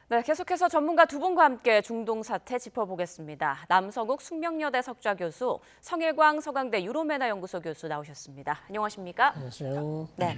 네, 계속해서 전문가 두 분과 함께 중동 사태 짚어보겠습니다. 남성욱 숙명여대 석좌 교수, 성일광 서강대 유로메나 연구소 교수 나오셨습니다. 안녕하십니까? 안녕하세요. 네.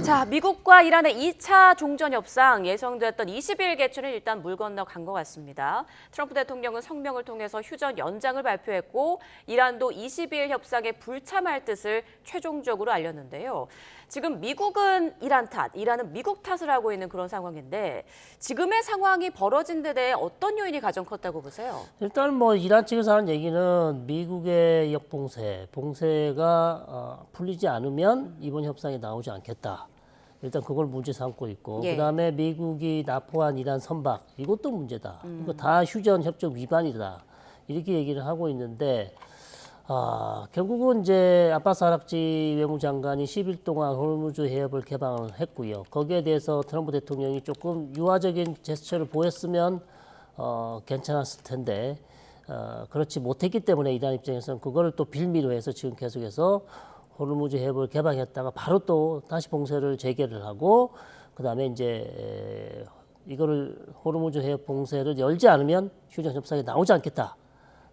자, 미국과 이란의 2차 종전 협상 예정됐던 20일 개최는 일단 물 건너간 것 같습니다. 트럼프 대통령은 성명을 통해서 휴전 연장을 발표했고 이란도 20일 협상에 불참할 뜻을 최종적으로 알렸는데요. 지금 미국은 이란 탓, 이란은 미국 탓을 하고 있는 그런 상황인데 지금의 상황이 벌어진 데 대해 어떤 요인이 가장 컸다고 보세요? 일단 뭐 이란 측에서 하는 얘기는 미국의 봉쇄가 풀리지 않으면 이번 협상에 나오지 않겠다. 일단 그걸 문제 삼고 있고 예. 그다음에 미국이 납포한 이란 선박 이것도 문제다. 이거 다 휴전 협정 위반이다. 이렇게 얘기를 하고 있는데 결국은 이제 아바스 아락지 외무장관이 10일 동안 호르무즈 해협을 개방을 했고요. 거기에 대해서 트럼프 대통령이 조금 유화적인 제스처를 보였으면 괜찮았을 텐데 그렇지 못했기 때문에 이란 입장에서는 그거를 또 빌미로 해서 지금 계속해서 호르무즈 해협을 개방했다가 바로 또 다시 봉쇄를 재개를 하고 그다음에 이제 이거를 호르무즈 해협 봉쇄를 열지 않으면 휴전 협상에 나오지 않겠다.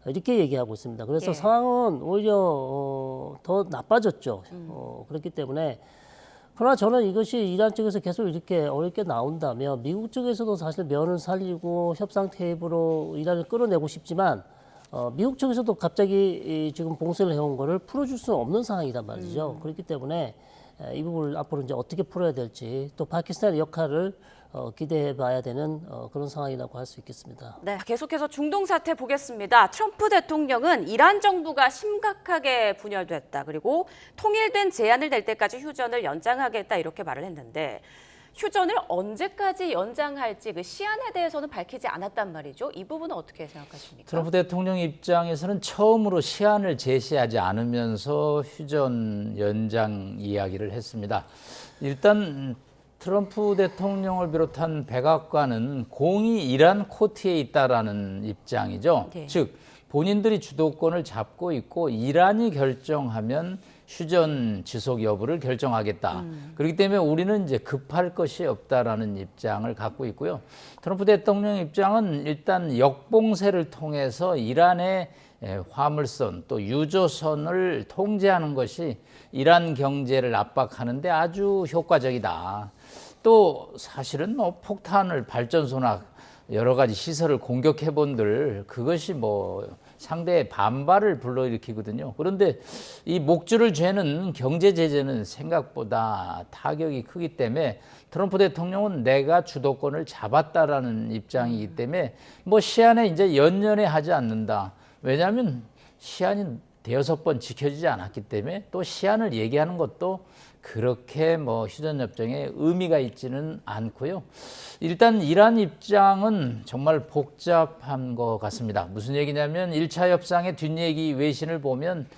이렇게 얘기하고 있습니다. 그래서 예. 상황은 오히려 더 나빠졌죠. 그렇기 때문에 그러나 저는 이것이 이란 쪽에서 계속 이렇게 어렵게 나온다면 미국 쪽에서도 사실 면을 살리고 협상 테이블로 이란을 끌어내고 싶지만 미국 쪽에서도 갑자기 지금 봉쇄를 해온 거를 풀어줄 수는 없는 상황이란 말이죠. 그렇기 때문에 이 부분을 앞으로 이제 어떻게 풀어야 될지 또 파키스탄의 역할을 기대해 봐야 되는 그런 상황이라고 할 수 있겠습니다. 네, 계속해서 중동 사태 보겠습니다. 트럼프 대통령은 이란 정부가 심각하게 분열됐다. 그리고 통일된 제안을 낼 때까지 휴전을 연장하겠다 이렇게 말을 했는데 휴전을 언제까지 연장할지 그 시한에 대해서는 밝히지 않았단 말이죠. 이 부분은 어떻게 생각하십니까? 트럼프 대통령 입장에서는 처음으로 시한을 제시하지 않으면서 휴전 연장 이야기를 했습니다. 일단 트럼프 대통령을 비롯한 백악관은 공이 이란 코트에 있다라는 입장이죠. 네. 즉 본인들이 주도권을 잡고 있고 이란이 결정하면 휴전 지속 여부를 결정하겠다. 그렇기 때문에 우리는 이제 급할 것이 없다라는 입장을 갖고 있고요. 트럼프 대통령 입장은 일단 역봉쇄를 통해서 이란의 화물선 또 유조선을 통제하는 것이 이란 경제를 압박하는 데 아주 효과적이다. 또 사실은 뭐 폭탄을 발전소나 여러 가지 시설을 공격해 본들 그것이 뭐 상대의 반발을 불러일으키거든요. 그런데 이 목줄을 죄는 경제 제재는 생각보다 타격이 크기 때문에 트럼프 대통령은 내가 주도권을 잡았다라는 입장이기 때문에 뭐 시한에 이제 연연해 하지 않는다. 왜냐하면 시한이 대여섯 번 지켜지지 않았기 때문에 또 시한을 얘기하는 것도 그렇게 뭐 휴전협정에 의미가 있지는 않고요. 일단 이란 입장은 정말 복잡한 것 같습니다. 무슨 얘기냐면 1차 협상의 뒷얘기 외신을 보면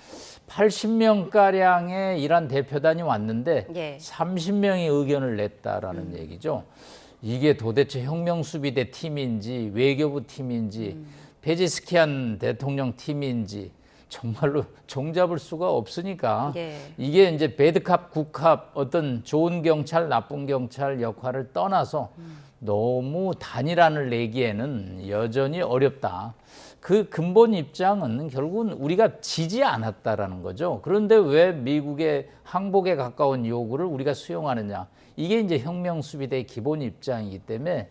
80명가량의 이란 대표단이 왔는데 예. 30명이 의견을 냈다라는 얘기죠. 이게 도대체 혁명수비대 팀인지 외교부 팀인지 페제스키안 대통령 팀인지 정말로 종잡을 수가 없으니까 예. 이게 이제 배드캅, 굿캅 어떤 좋은 경찰, 나쁜 경찰 역할을 떠나서 너무 단일안을 내기에는 여전히 어렵다. 그 근본 입장은 결국은 우리가 지지 않았다라는 거죠. 그런데 왜 미국의 항복에 가까운 요구를 우리가 수용하느냐. 이게 이제 혁명수비대의 기본 입장이기 때문에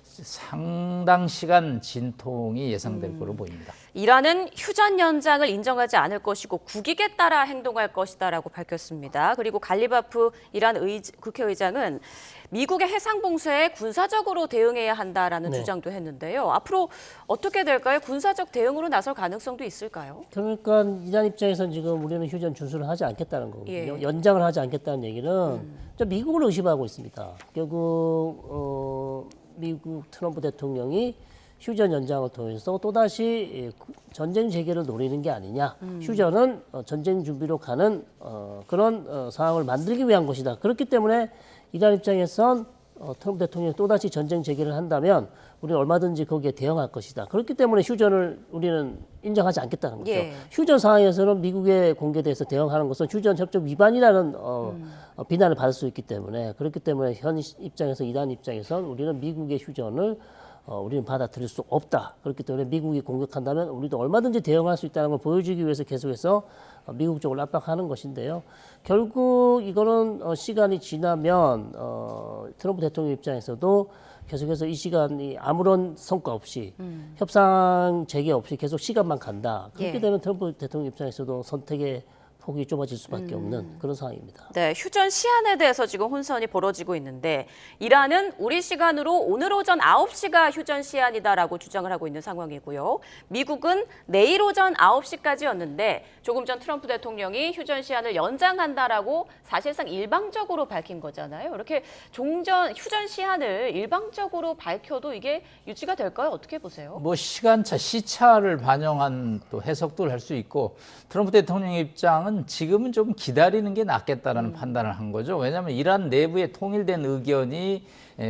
상당 시간 진통이 예상될 거로 보입니다. 이란은 휴전 연장을 인정하지 않을 것이고 국익에 따라 행동할 것이다라고 밝혔습니다. 그리고 갈리바프 이란 국회의장은 미국의 해상 봉쇄에 군사적으로 대응해야 한다라는 네. 주장도 했는데요. 앞으로 어떻게 될까요? 군사적 대응으로 나설 가능성도 있을까요? 그러니까 이란 입장에서는 지금 우리는 휴전 준수를 하지 않겠다는 거거든요. 예. 연장을 하지 않겠다는 얘기는 미국을 의심하고 있습니다. 결국 미국 트럼프 대통령이 휴전 연장을 통해서 또다시 전쟁 재개를 노리는 게 아니냐. 휴전은 전쟁 준비로 가는 그런 상황을 만들기 위한 것이다. 그렇기 때문에 이란 입장에선 트럼프 대통령이 또다시 전쟁 재개를 한다면 우리는 얼마든지 거기에 대응할 것이다. 그렇기 때문에 휴전을 우리는 인정하지 않겠다는 거죠. 예. 휴전 상황에서는 미국의 공개돼서 대응하는 것은 휴전 협정 위반이라는 비난을 받을 수 있기 때문에 그렇기 때문에 현 입장에서 이란 입장에선 우리는 미국의 휴전을 우리는 받아들일 수 없다. 그렇기 때문에 미국이 공격한다면 우리도 얼마든지 대응할 수 있다는 걸 보여주기 위해서 계속해서 미국 쪽을 압박하는 것인데요. 결국 이거는 시간이 지나면 트럼프 대통령 입장에서도 계속해서 이 시간이 아무런 성과 없이 협상 재개 없이 계속 시간만 간다. 그렇게 예. 되면 트럼프 대통령 입장에서도 선택의 폭이 좁아질 수밖에 없는 그런 상황입니다. 네, 휴전 시한에 대해서 지금 혼선이 벌어지고 있는데 이란은 우리 시간으로 오늘 오전 9시가 휴전 시한이다라고 주장을 하고 있는 상황이고요. 미국은 내일 오전 9시까지였는데 조금 전 트럼프 대통령이 휴전 시한을 연장한다라고 사실상 일방적으로 밝힌 거잖아요. 이렇게 휴전 시한을 일방적으로 밝혀도 이게 유지가 될까요? 어떻게 보세요? 뭐 시간차, 시차를 반영한 또 해석도 할 수 있고 트럼프 대통령의 입장은 지금은 좀 기다리는 게 낫겠다라는 판단을 한 거죠. 왜냐하면 이란 내부에 통일된 의견이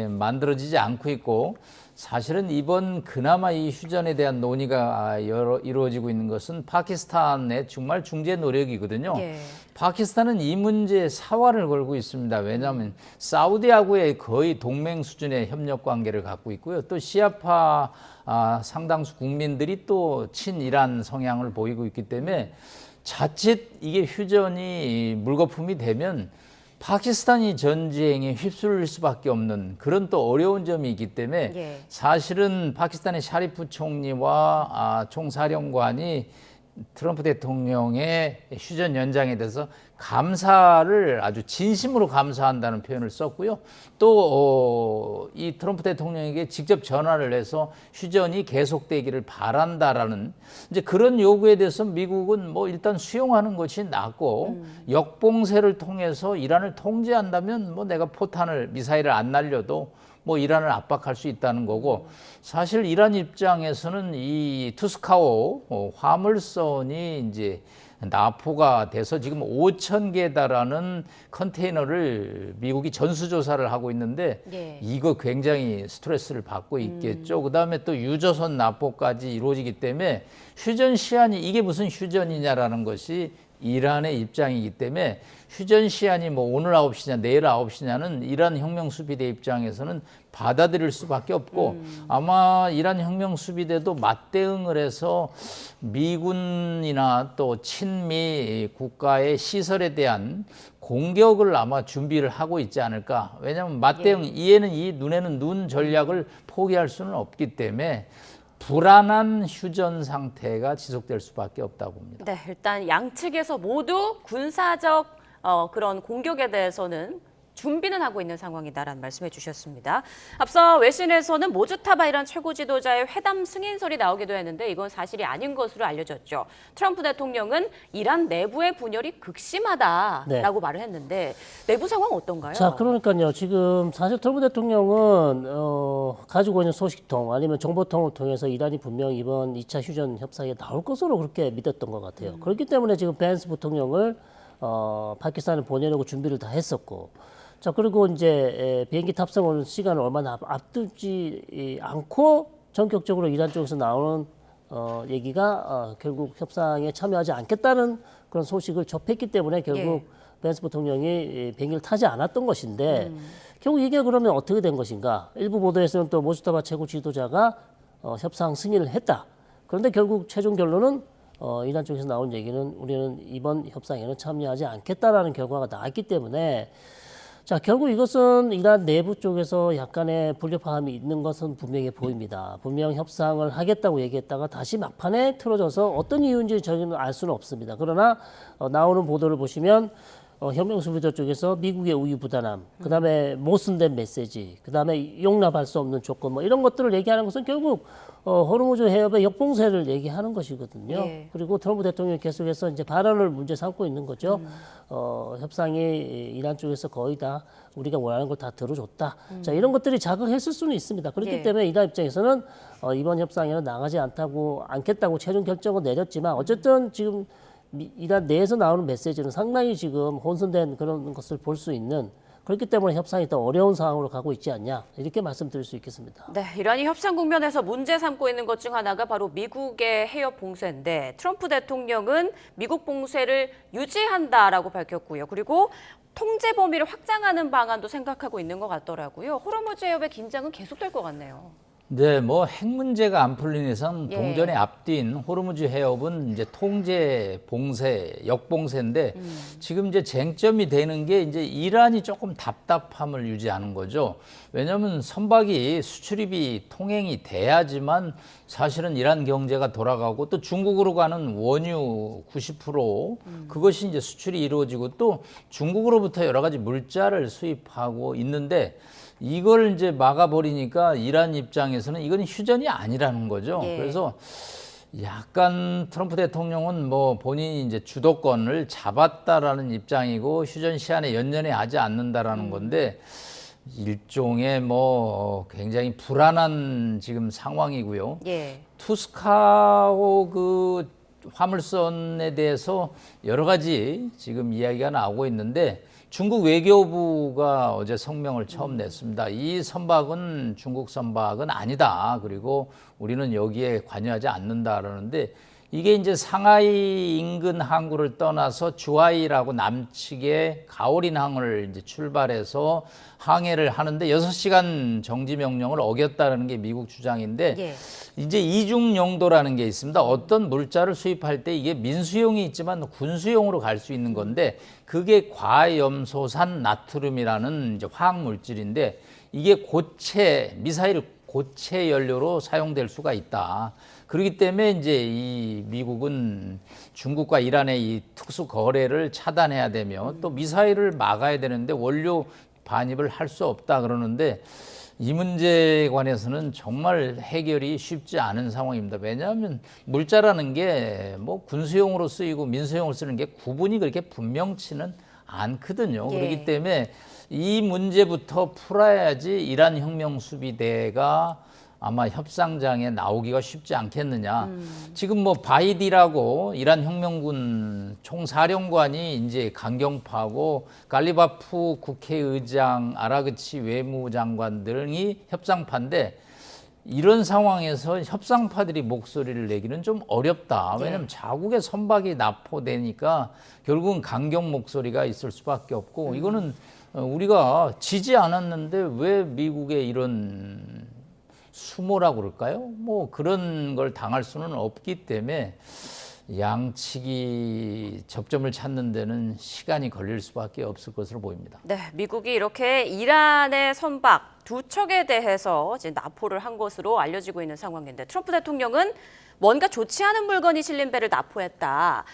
만들어지지 않고 있고 사실은 이번 그나마 이 휴전에 대한 논의가 이루어지고 있는 것은 파키스탄의 정말 중재 노력이거든요. 예. 파키스탄은 이 문제에 사활을 걸고 있습니다. 왜냐하면 사우디하고의 거의 동맹 수준의 협력 관계를 갖고 있고요. 또 시아파 상당수 국민들이 또 친이란 성향을 보이고 있기 때문에 자칫 이게 휴전이 물거품이 되면 파키스탄이 전쟁에 휩쓸릴 수밖에 없는 그런 또 어려운 점이 있기 때문에 예. 사실은 파키스탄의 샤리프 총리와 총사령관이 트럼프 대통령의 휴전 연장에 대해서 감사를 아주 진심으로 감사한다는 표현을 썼고요. 또 이 트럼프 대통령에게 직접 전화를 해서 휴전이 계속되기를 바란다라는 이제 그런 요구에 대해서 미국은 뭐 일단 수용하는 것이 낫고 역봉쇄를 통해서 이란을 통제한다면 뭐 내가 포탄을 미사일을 안 날려도 뭐 이란을 압박할 수 있다는 거고 사실 이란 입장에서는 이 투스카오 화물선이 이제 납포가 돼서 지금 5,000개 달하는 컨테이너를 미국이 전수조사를 하고 있는데 예. 이거 굉장히 스트레스를 받고 있겠죠. 그다음에 또 유조선 납포까지 이루어지기 때문에 휴전 시한이 이게 무슨 휴전이냐라는 것이 이란의 입장이기 때문에 휴전 시한이 뭐 오늘 9시냐 내일 9시냐는 이란 혁명수비대 입장에서는 받아들일 수밖에 없고 아마 이란 혁명수비대도 맞대응을 해서 미군이나 또 친미 국가의 시설에 대한 공격을 아마 준비를 하고 있지 않을까. 왜냐하면 맞대응 이에는 이 눈에는 눈 전략을 포기할 수는 없기 때문에 불안한 휴전 상태가 지속될 수밖에 없다고 봅니다. 네, 일단 양측에서 모두 군사적 그런 공격에 대해서는 준비는 하고 있는 상황이다라는 말씀해 주셨습니다. 앞서 외신에서는 모주타바 이란 최고 지도자의 회담 승인설이 나오기도 했는데 이건 사실이 아닌 것으로 알려졌죠. 트럼프 대통령은 이란 내부의 분열이 극심하다라고 말을 했는데 내부 상황 어떤가요? 자, 그러니까요. 지금 사실 트럼프 대통령은 가지고 있는 소식통 아니면 정보통을 통해서 이란이 분명 이번 2차 휴전 협상에 나올 것으로 그렇게 믿었던 것 같아요. 그렇기 때문에 지금 벤스 부통령을 파키스탄에 보내려고 준비를 다 했었고 자, 그리고 이제 비행기 탑승 시간을 얼마나 앞두지 않고 전격적으로 이란 쪽에서 나오는 얘기가 결국 협상에 참여하지 않겠다는 그런 소식을 접했기 때문에 결국 벤스 부통령이 비행기를 타지 않았던 것인데 결국 이게 그러면 어떻게 된 것인가? 일부 보도에서는 또 모스타바 최고 지도자가 협상 승인을 했다. 그런데 결국 최종 결론은 이란 쪽에서 나온 얘기는 우리는 이번 협상에는 참여하지 않겠다라는 결과가 나왔기 때문에 자, 결국 이것은 이란 내부 쪽에서 약간의 불협화음이 있는 것은 분명히 보입니다. 분명 협상을 하겠다고 얘기했다가 다시 막판에 틀어져서 어떤 이유인지 저희는 알 수는 없습니다. 그러나 나오는 보도를 보시면 혁명수비대 쪽에서 미국의 우유부단함, 그다음에 모순된 메시지, 그다음에 용납할 수 없는 조건 뭐 이런 것들을 얘기하는 것은 결국 호르무즈 해협의 역봉쇄를 얘기하는 것이거든요. 예. 그리고 트럼프 대통령이 계속해서 이제 발언을 문제 삼고 있는 거죠. 협상이 이란 쪽에서 거의 다 우리가 원하는 걸 다 들어줬다. 자, 이런 것들이 자극했을 수는 있습니다. 그렇기 예. 때문에 이란 입장에서는 이번 협상에는 나가지 않겠다고 최종 결정을 내렸지만 어쨌든 지금 이란 내에서 나오는 메시지는 상당히 지금 혼선된 그런 것을 볼 수 있는 그렇기 때문에 협상이 더 어려운 상황으로 가고 있지 않냐 이렇게 말씀드릴 수 있겠습니다. 네, 이란이 협상 국면에서 문제 삼고 있는 것 중 하나가 바로 미국의 해협 봉쇄인데 트럼프 대통령은 미국 봉쇄를 유지한다라고 밝혔고요. 그리고 통제 범위를 확장하는 방안도 생각하고 있는 것 같더라고요. 호르무즈 해협의 긴장은 계속될 것 같네요. 네, 뭐 핵 문제가 안 풀린 이상 예. 동전의 앞뒤인 호르무즈 해협은 이제 통제 봉쇄, 역봉쇄인데 지금 이제 쟁점이 되는 게 이제 이란이 조금 답답함을 유지하는 거죠. 왜냐하면 선박이 수출입이 통행이 돼야지만 사실은 이란 경제가 돌아가고 또 중국으로 가는 원유 90% 그것이 이제 수출이 이루어지고 또 중국으로부터 여러 가지 물자를 수입하고 있는데 이걸 이제 막아버리니까 이란 입장에서는 이건 휴전이 아니라는 거죠. 예. 그래서 약간 트럼프 대통령은 뭐 본인이 이제 주도권을 잡았다라는 입장이고 휴전 시한에 연연해 하지 않는다라는 건데 일종의 뭐 굉장히 불안한 지금 상황이고요. 예. 투스카호 그 화물선에 대해서 여러 가지 지금 이야기가 나오고 있는데 중국 외교부가 어제 성명을 처음 냈습니다. 이 선박은 중국 선박은 아니다. 그리고 우리는 여기에 관여하지 않는다라는데 이게 이제 상하이 인근 항구를 떠나서 주하이라고 남측의 가오린항을 이제 출발해서 항해를 하는데 6시간 정지 명령을 어겼다는 게 미국 주장인데 예. 이제 이중 용도라는 게 있습니다. 어떤 물자를 수입할 때 이게 민수용이 있지만 군수용으로 갈 수 있는 건데 그게 과염소산 나트륨이라는 이제 화학 물질인데 이게 고체 미사일 고체 연료로 사용될 수가 있다. 그렇기 때문에 이제 이 미국은 중국과 이란의 이 특수 거래를 차단해야 되며 또 미사일을 막아야 되는데 원료 반입을 할 수 없다 그러는데 이 문제에 관해서는 정말 해결이 쉽지 않은 상황입니다. 왜냐하면 물자라는 게 뭐 군수용으로 쓰이고 민수용으로 쓰는 게 구분이 그렇게 분명치는 않거든요. 예. 그렇기 때문에 이 문제부터 풀어야지 이란 혁명수비대가 아마 협상장에 나오기가 쉽지 않겠느냐. 지금 뭐 바이디라고 이란 혁명군 총사령관이 이제 강경파고 갈리바프 국회의장, 아라그치 외무장관 등이 협상파인데 이런 상황에서 협상파들이 목소리를 내기는 좀 어렵다. 왜냐하면 자국의 선박이 납포되니까 결국은 강경 목소리가 있을 수밖에 없고 이거는 우리가 지지 않았는데 왜 미국의 이런 수모라고 그럴까요? 뭐 그런 걸 당할 수는 없기 때문에 양측이 접점을 찾는 데는 시간이 걸릴 수밖에 없을 것으로 보입니다. 네, 미국이 이렇게 이란의 선박 두 척에 대해서 이제 납포를 한 것으로 알려지고 있는 상황인데 트럼프 대통령은 뭔가 좋지 않은 물건이 실린 배를 납포했다.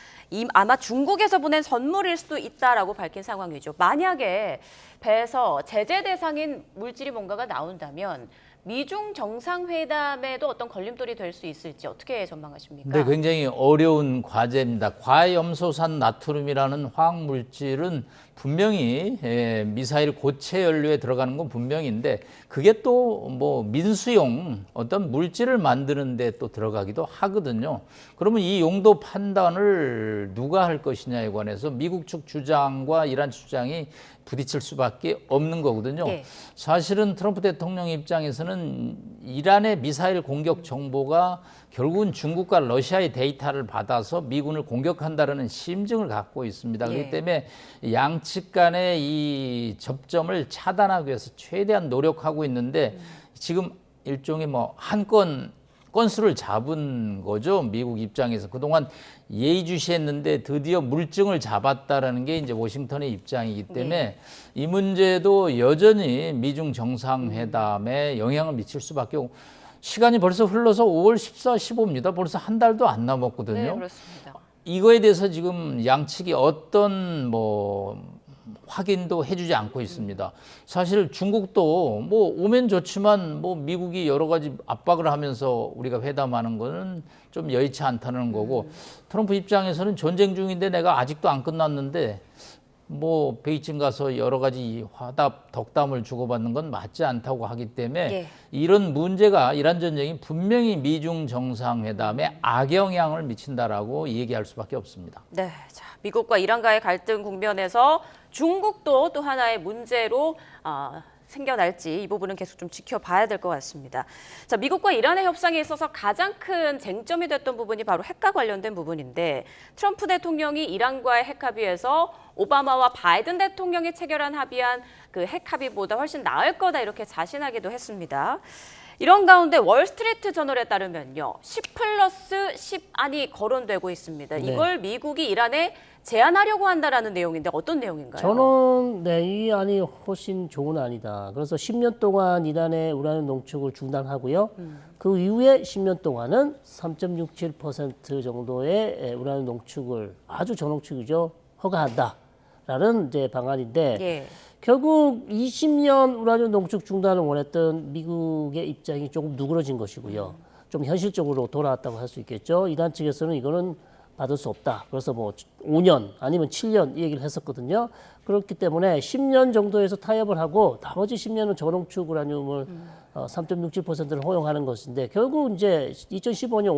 아마 중국에서 보낸 선물일 수도 있다라고 밝힌 상황이죠. 만약에 배에서 제재 대상인 물질이 뭔가가 나온다면 미중 정상회담에도 어떤 걸림돌이 될 수 있을지 어떻게 전망하십니까? 네, 굉장히 어려운 과제입니다. 과염소산 나트륨이라는 화학 물질은 분명히 미사일 고체 연료에 들어가는 건 분명인데 그게 또 뭐 민수용 어떤 물질을 만드는 데 또 들어가기도 하거든요. 그러면 이 용도 판단을 누가 할 것이냐에 관해서 미국 측 주장과 이란 주장이 부딪힐 수밖에 없는 거거든요. 예. 사실은 트럼프 대통령 입장에서는 이란의 미사일 공격 정보가 결국은 중국과 러시아의 데이터를 받아서 미군을 공격한다는 심증을 갖고 있습니다. 예. 그렇기 때문에 양측 간의 이 접점을 차단하기 위해서 최대한 노력하고 있는데 지금 일종의 뭐 한 건수를 잡은 거죠. 미국 입장에서 그동안 예의주시했는데 드디어 물증을 잡았다라는 게 이제 워싱턴의 입장이기 때문에 이 문제도 여전히 미중 정상회담에 영향을 미칠 수밖에 없고 시간이 벌써 흘러서 5월 14, 15입니다. 벌써 한 달도 안 남았거든요. 네, 그렇습니다. 이거에 대해서 지금 양측이 어떤 뭐 확인도 해주지 않고 있습니다. 사실 중국도 뭐 오면 좋지만 뭐 미국이 여러 가지 압박을 하면서 우리가 회담하는 거는 좀 여의치 않다는 거고 트럼프 입장에서는 전쟁 중인데 내가 아직도 안 끝났는데 뭐 베이징 가서 여러 가지 화답, 덕담을 주고받는 건 맞지 않다고 하기 때문에 예. 이런 문제가 이란 전쟁이 분명히 미중 정상회담에 악영향을 미친다라고 얘기할 수밖에 없습니다. 네, 자, 미국과 이란과의 갈등 국면에서 중국도 또 하나의 문제로 생겨날지 이 부분은 계속 좀 지켜봐야 될 것 같습니다. 자, 미국과 이란의 협상에 있어서 가장 큰 쟁점이 됐던 부분이 바로 핵과 관련된 부분인데 트럼프 대통령이 이란과의 핵 합의에서 오바마와 바이든 대통령이 체결한 합의한 그 핵 합의보다 훨씬 나을 거다 이렇게 자신하기도 했습니다. 이런 가운데 월스트리트 저널에 따르면요. 10+10안이 거론되고 있습니다. 네. 이걸 미국이 이란에 제안하려고 한다라는 내용인데 어떤 내용인가요? 저는 이 안이 훨씬 좋은 안이다. 그래서 10년 동안 이란의 우라늄 농축을 중단하고요. 그 이후에 10년 동안은 3.67% 정도의 우라늄 농축을 아주 저농축이죠. 허가한다라는 이제 방안인데 예. 결국 20년 우라늄 농축 중단을 원했던 미국의 입장이 조금 누그러진 것이고요. 좀 현실적으로 돌아왔다고 할 수 있겠죠. 이란 측에서는 이거는 받을 수 없다. 그래서 뭐 5년 아니면 7년 이 얘기를 했었거든요. 그렇기 때문에 10년 정도에서 타협을 하고 나머지 10년은 저농축 우라늄을 3.67%를 허용하는 것인데 결국 이제 2015년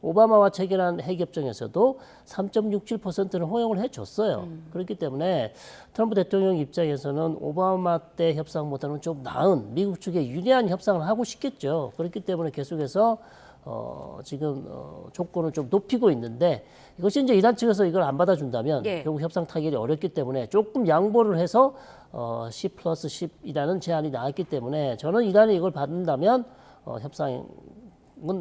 오바마와 체결한 핵협정에서도 3.67%를 허용을 해줬어요. 그렇기 때문에 트럼프 대통령 입장에서는 오바마 때 협상보다는 좀 나은 미국 측에 유리한 협상을 하고 싶겠죠. 그렇기 때문에 계속해서 지금 조건을 좀 높이고 있는데 이것이 이제 이란 측에서 이걸 안 받아준다면 예. 결국 협상 타결이 어렵기 때문에 조금 양보를 해서 10+10이라는 제안이 나왔기 때문에 저는 이란이 이걸 받는다면 협상은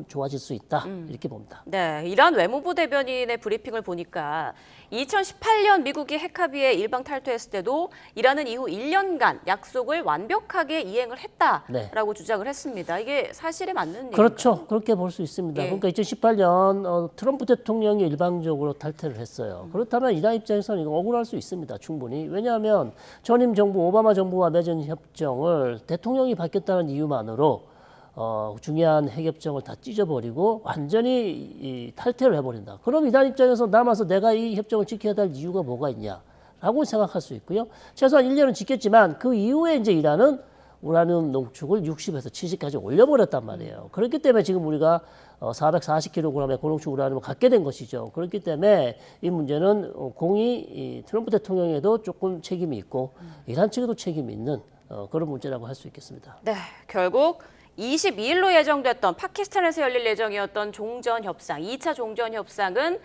좋아질 수 있다 이렇게 봅니다. 네, 이란 외무부 대변인의 브리핑을 보니까 2018년 미국이 핵합의에 일방 탈퇴했을 때도 이란은 이후 1년간 약속을 완벽하게 이행을 했다라고 주장을 했습니다. 이게 사실에 맞는 얘기인가요? 그렇죠. 그렇게 볼 수 있습니다. 예. 그러니까 2018년 트럼프 대통령이 일방적으로 탈퇴를 했어요. 그렇다면 이란 입장에서는 이거 억울할 수 있습니다. 충분히. 왜냐하면 전임 정부 오바마 정부와 맺은 협정을 대통령이 바뀌었다는 이유만으로 중요한 핵협정을 다 찢어버리고 완전히 탈퇴를 해버린다. 그럼 이란 입장에서 남아서 내가 이 협정을 지켜야 될 이유가 뭐가 있냐라고 생각할 수 있고요. 최소한 1년은 지켰지만 그 이후에 이제 이란은 우라늄 농축을 60에서 70까지 올려버렸단 말이에요. 그렇기 때문에 지금 우리가 440kg의 고농축 우라늄을 갖게 된 것이죠. 그렇기 때문에 이 문제는 공이 트럼프 대통령에도 조금 책임이 있고 이란 측에도 책임이 있는 그런 문제라고 할 수 있겠습니다. 네, 결국 22일로 예정됐던 파키스탄에서 열릴 예정이었던 종전협상, 2차 종전협상은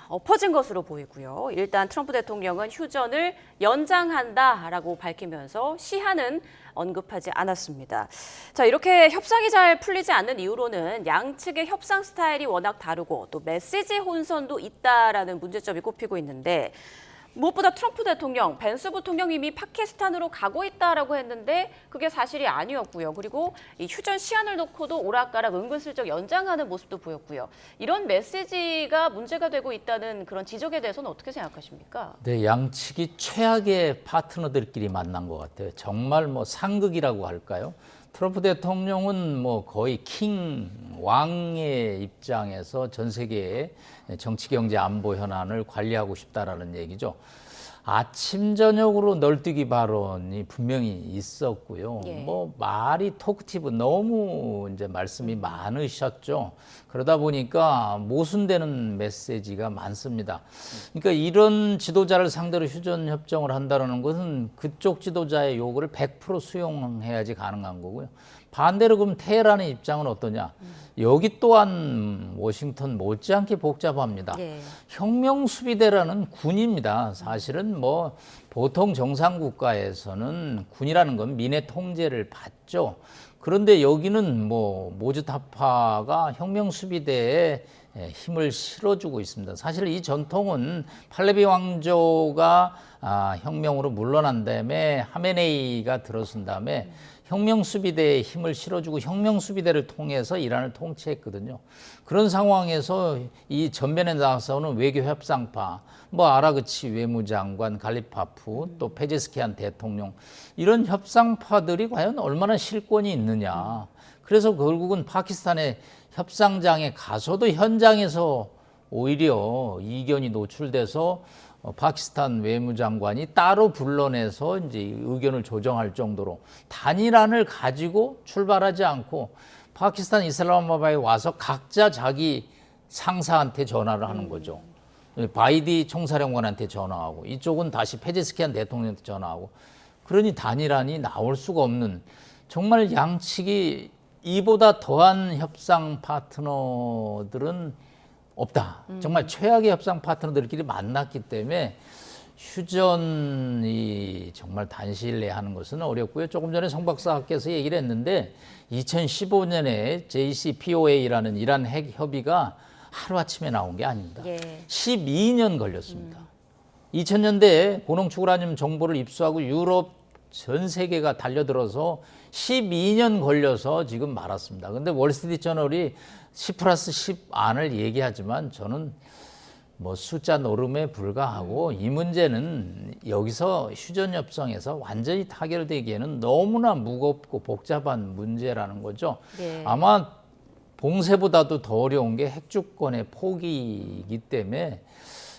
엎어진 것으로 보이고요. 일단 트럼프 대통령은 휴전을 연장한다라고 밝히면서 시한은 언급하지 않았습니다. 자, 이렇게 협상이 잘 풀리지 않는 이유로는 양측의 협상 스타일이 워낙 다르고 또 메시지 혼선도 있다라는 문제점이 꼽히고 있는데 무엇보다 트럼프 대통령, 벤스 부통령이 이미 파키스탄으로 가고 있다라고 했는데 그게 사실이 아니었고요. 그리고 이 휴전 시한을 놓고도 오락가락 은근슬쩍 연장하는 모습도 보였고요. 이런 메시지가 문제가 되고 있다는 그런 지적에 대해서는 어떻게 생각하십니까? 네, 양측이 최악의 파트너들끼리 만난 것 같아요. 정말 뭐 상극이라고 할까요? 트럼프 대통령은 뭐 거의 왕의 입장에서 전 세계의 정치, 경제, 안보 현안을 관리하고 싶다라는 얘기죠. 아침 저녁으로 널뛰기 발언이 분명히 있었고요. 예. 뭐 말이 토크티브 너무 이제 말씀이 많으셨죠. 그러다 보니까 모순되는 메시지가 많습니다. 그러니까 이런 지도자를 상대로 휴전 협정을 한다는 것은 그쪽 지도자의 요구를 100% 수용해야지 가능한 거고요. 반대로 그럼 테헤란의 입장은 어떠냐? 여기 또한 워싱턴 못지않게 복잡합니다. 예. 혁명수비대라는 군입니다. 사실은 뭐 보통 정상국가에서는 군이라는 건 민의 통제를 받죠. 그런데 여기는 뭐 모주타파가 혁명수비대에 힘을 실어주고 있습니다. 사실 이 전통은 팔레비 왕조가 혁명으로 물러난 다음에 하메네이가 들어선 다음에 혁명수비대에 힘을 실어주고 혁명수비대를 통해서 이란을 통치했거든요. 그런 상황에서 이 전면에 나서는 외교협상파, 뭐 아라그치 외무장관, 갈리파프, 또 페제스키안 대통령 이런 협상파들이 과연 얼마나 실권이 있느냐. 그래서 결국은 파키스탄의 협상장에 가서도 현장에서 오히려 이견이 노출돼서 파키스탄 외무장관이 따로 불러내서 이제 의견을 조정할 정도로 단일안을 가지고 출발하지 않고 파키스탄 이슬라마바드에 와서 각자 자기 상사한테 전화를 하는 거죠. 바이디 총사령관한테 전화하고 이쪽은 다시 페제스키안 대통령한테 전화하고 그러니 단일안이 나올 수가 없는 정말 양측이 이보다 더한 협상 파트너들은 없다. 정말 최악의 협상 파트너들끼리 만났기 때문에 휴전이 정말 단시일 내에 하는 것은 어렵고요. 조금 전에 송 박사께서 얘기를 했는데 2015년에 JCPOA라는 이란 핵 협의가 하루아침에 나온 게 아닙니다. 예. 12년 걸렸습니다. 2000년대에 고농축 우라늄 정보를 입수하고 유럽 전 세계가 달려들어서 12년 걸려서 지금 말았습니다. 근데 월스트리트저널이 10+10 안을 얘기하지만 저는 뭐 숫자 노름에 불과하고 이 문제는 여기서 휴전 협상에서 완전히 타결되기에는 너무나 무겁고 복잡한 문제라는 거죠. 네. 아마 봉쇄보다도 더 어려운 게 핵주권의 포기이기 때문에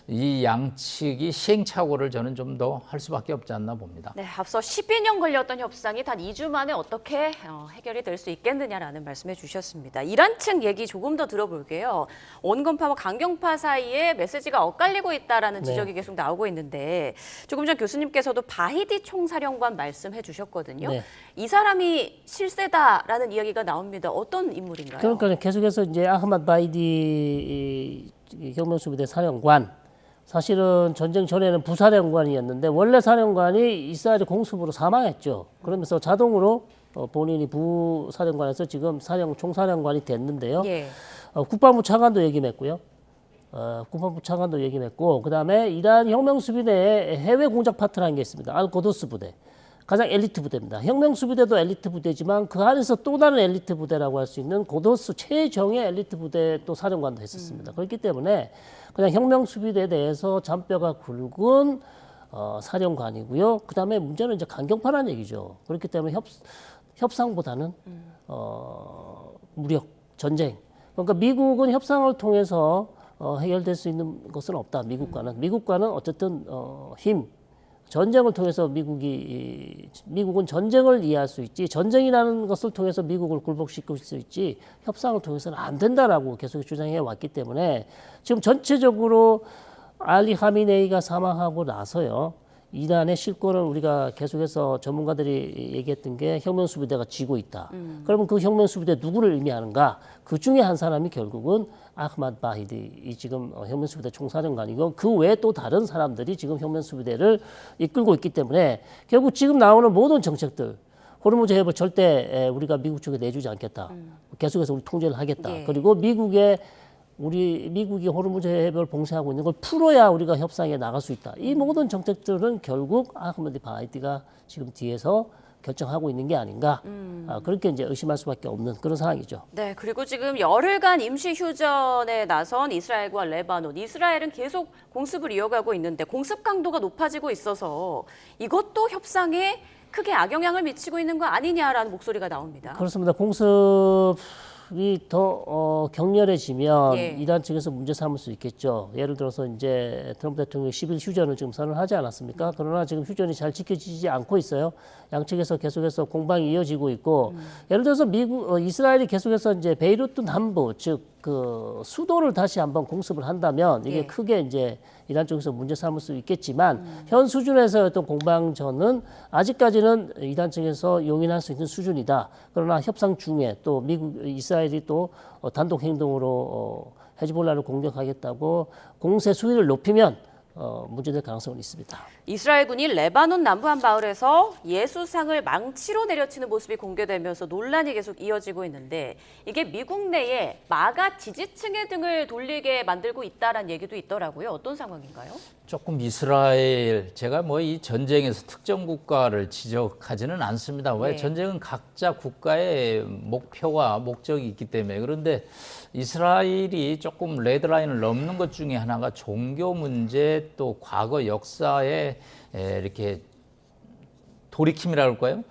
이 양측이 시행착오를 저는 좀 더 할 수밖에 없지 않나 봅니다. 네, 앞서 12년 걸렸던 협상이 단 2주 만에 어떻게 해결이 될 수 있겠느냐라는 말씀해 주셨습니다. 이란 측 얘기 조금 더 들어볼게요. 온건파와 강경파 사이에 메시지가 엇갈리고 있다라는 네. 지적이 계속 나오고 있는데 조금 전 교수님께서도 바히디 총사령관 말씀해 주셨거든요. 네. 이 사람이 실세다라는 이야기가 나옵니다. 어떤 인물인가요? 그러니까 계속해서 이제 아흐마드 바이디 혁명수비대 사령관, 사실은 전쟁 전에는 부사령관이었는데 원래 사령관이 이스라엘 공습으로 사망했죠. 그러면서 자동으로 본인이 부사령관에서 지금 총사령관이 됐는데요. 예. 국방부 차관도 역임했고요. 국방부 차관도 역임했고, 그다음에 이란 혁명수비대에 해외 공작 파트라는 게 있습니다. 알고도스 부대. 가장 엘리트 부대입니다. 혁명수비대도 엘리트 부대지만 그 안에서 또 다른 엘리트 부대라고 할 수 있는 고도스 최정예 엘리트 부대 또 사령관도 했었습니다. 그렇기 때문에 그냥 혁명수비대에 대해서 잔뼈가 굵은 사령관이고요. 그다음에 문제는 이제 강경파라는 얘기죠. 그렇기 때문에 협상보다는 무력, 전쟁. 그러니까 미국은 협상을 통해서 해결될 수 있는 것은 없다. 미국과는 어쨌든 힘. 전쟁을 통해서 미국은 전쟁을 이해할 수 있지, 전쟁이라는 것을 통해서 미국을 굴복시킬 수 있지 협상을 통해서는 안 된다라고 계속 주장해 왔기 때문에 지금 전체적으로 알리 하미네이가 사망하고 나서요, 이란의 실권을 우리가 계속해서 전문가들이 얘기했던 게 혁명수비대가 쥐고 있다. 그러면 그 혁명수비대 누구를 의미하는가? 그 중에 한 사람이 결국은 아흐마드 바히디, 이 지금 혁명수비대 총사령관이고 그 외에 또 다른 사람들이 지금 혁명수비대를 이끌고 있기 때문에 결국 지금 나오는 모든 정책들, 호르무즈 해협을 절대 우리가 미국 쪽에 내주지 않겠다. 계속해서 우리 통제를 하겠다. 예. 그리고 미국이 호르무즈 해협을 봉쇄하고 있는 걸 풀어야 우리가 협상에 나갈 수 있다. 이 모든 정책들은 결국 아흐마드 바히디가 지금 뒤에서 결정하고 있는 게 아닌가. 그렇게 이제 의심할 수밖에 없는 그런 상황이죠. 네, 그리고 지금 열흘간 임시 휴전에 나선 이스라엘과 레바논, 이스라엘은 계속 공습을 이어가고 있는데 공습 강도가 높아지고 있어서 이것도 협상에 크게 악영향을 미치고 있는 거 아니냐라는 목소리가 나옵니다. 그렇습니다. 공습이 더 격렬해지면 예. 이란 측에서 문제 삼을 수 있겠죠. 예를 들어서 이제 트럼프 대통령이 10일 휴전을 지금 선언하지 않았습니까? 그러나 지금 휴전이 잘 지켜지지 않고 있어요. 양측에서 계속해서 공방이 이어지고 있고, 예를 들어서 이스라엘이 계속해서 이제 베이루트 남부, 즉 그 수도를 다시 한번 공습을 한다면 이게 예. 크게 이제 이란 쪽에서 문제 삼을 수 있겠지만 현 수준에서의 어떤 공방전은 아직까지는 이란 측에서 용인할 수 있는 수준이다. 그러나 협상 중에 또 이스라엘이 또 단독 행동으로 헤즈볼라를 공격하겠다고 공세 수위를 높이면 문제될 가능성은 있습니다. 이스라엘군이 레바논 남부 한 마을에서 예수상을 망치로 내려치는 모습이 공개되면서 논란이 계속 이어지고 있는데 이게 미국 내에 마가 지지층의 등을 돌리게 만들고 있다는 얘기도 있더라고요. 어떤 상황인가요? 조금 이스라엘, 제가 뭐 이 전쟁에서 특정 국가를 지적하지는 않습니다. 왜? 네. 전쟁은 각자 국가의 목표와 목적이 있기 때문에. 그런데 이스라엘이 조금 레드라인을 넘는 것 중에 하나가 종교 문제, 또 과거 역사에 이렇게 돌이킴이라고 할까요?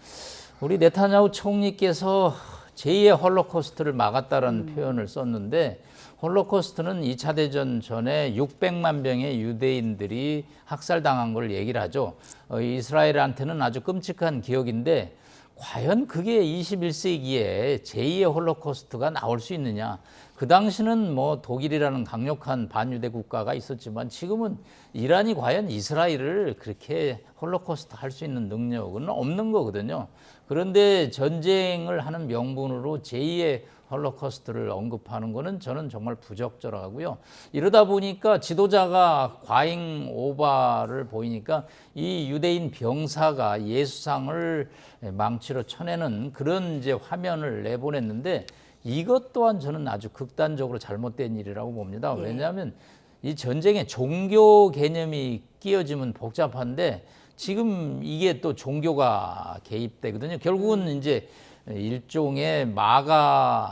우리 네타냐후 총리께서 제2의 홀로코스트를 막았다는 표현을 썼는데, 홀로코스트는 2차 대전 전에 600만 명의 유대인들이 학살당한 걸 얘기를 하죠. 이스라엘한테는 아주 끔찍한 기억인데 과연 그게 21세기에 제2의 홀로코스트가 나올 수 있느냐. 그 당시는 뭐 독일이라는 강력한 반유대 국가가 있었지만 지금은 이란이 과연 이스라엘을 그렇게 홀로코스트 할 수 있는 능력은 없는 거거든요. 그런데 전쟁을 하는 명분으로 제2의 홀로코스트를 언급하는 것은 저는 정말 부적절하고요. 이러다 보니까 지도자가 과잉 오바를 보이니까 이 유대인 병사가 예수상을 망치로 쳐내는 그런 이제 화면을 내보냈는데 이것 또한 저는 아주 극단적으로 잘못된 일이라고 봅니다. 왜냐하면 이 전쟁에 종교 개념이 끼어지면 복잡한데 지금 이게 또 종교가 개입되거든요. 결국은 이제 일종의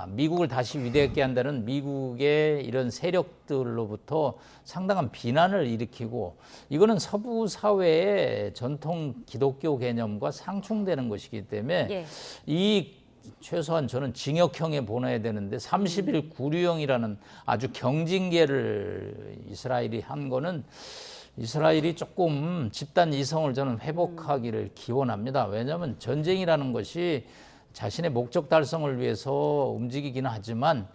미국을 다시 위대하게 한다는 미국의 이런 세력들로부터 상당한 비난을 일으키고 이거는 서부 사회의 전통 기독교 개념과 상충되는 것이기 때문에 이 최소한 저는 징역형에 보내야 되는데 30일 구류형이라는 아주 경징계를 이스라엘이 한 거는 이스라엘이 조금 집단 이성을 저는 회복하기를 기원합니다. 왜냐하면 전쟁이라는 것이 자신의 목적 달성을 위해서 움직이기는 하지만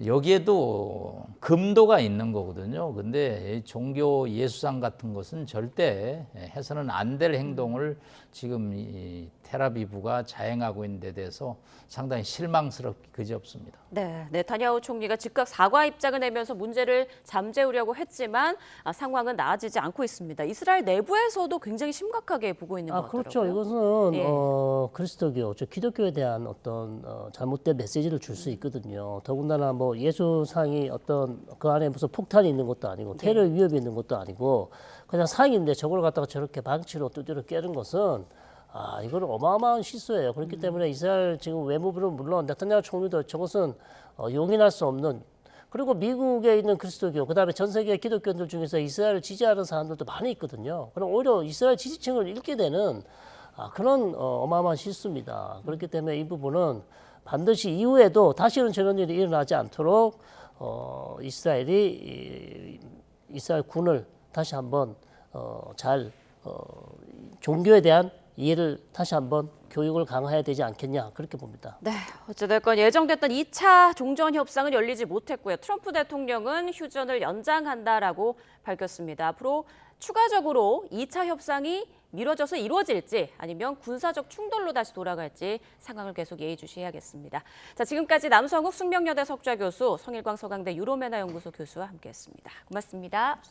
여기에도 금도가 있는 거거든요. 근데 종교 예수상 같은 것은 절대 해서는 안 될 행동을 지금 이 텔아비브가 자행하고 있는 데 대해서 상당히 실망스럽기 그지없습니다. 네, 네타냐후 총리가 즉각 사과 입장을 내면서 문제를 잠재우려고 했지만 상황은 나아지지 않고 있습니다. 이스라엘 내부에서도 굉장히 심각하게 보고 있는 것 같더라고요. 그렇죠. 이것은 그리스도교, 즉 기독교에 대한 어떤 잘못된 메시지를 줄 수 있거든요. 더군다나 뭐 예수상이 어떤 그 안에 무슨 폭탄이 있는 것도 아니고 테러 위협이 있는 것도 아니고 그냥 상인데 저걸 갖다가 저렇게 방치로 두드려 깨는 것은 이거는 어마어마한 실수예요. 그렇기 때문에 이스라엘 지금 외무부는 물론 네타냐후 총리도 저것은 용인할 수 없는, 그리고 미국에 있는 그리스도교, 그다음에 전 세계 기독교인들 중에서 이스라엘을 지지하는 사람들도 많이 있거든요. 그럼 오히려 이스라엘 지지층을 잃게 되는 그런 어마어마한 실수입니다. 그렇기 때문에 이 부분은 반드시 이후에도 다시는 저런 일이 일어나지 않도록 이스라엘 군을 다시 한번 종교에 대한 이해를 다시 한번 교육을 강화해야 되지 않겠냐, 그렇게 봅니다. 네, 어찌됐건 예정됐던 2차 종전 협상은 열리지 못했고요. 트럼프 대통령은 휴전을 연장한다라고 밝혔습니다. 앞으로 추가적으로 2차 협상이 미뤄져서 이루어질지 아니면 군사적 충돌로 다시 돌아갈지 상황을 계속 예의주시해야겠습니다. 자, 지금까지 남성욱 숙명여대 석좌 교수, 성일광 서강대 유로메나 연구소 교수와 함께했습니다. 고맙습니다.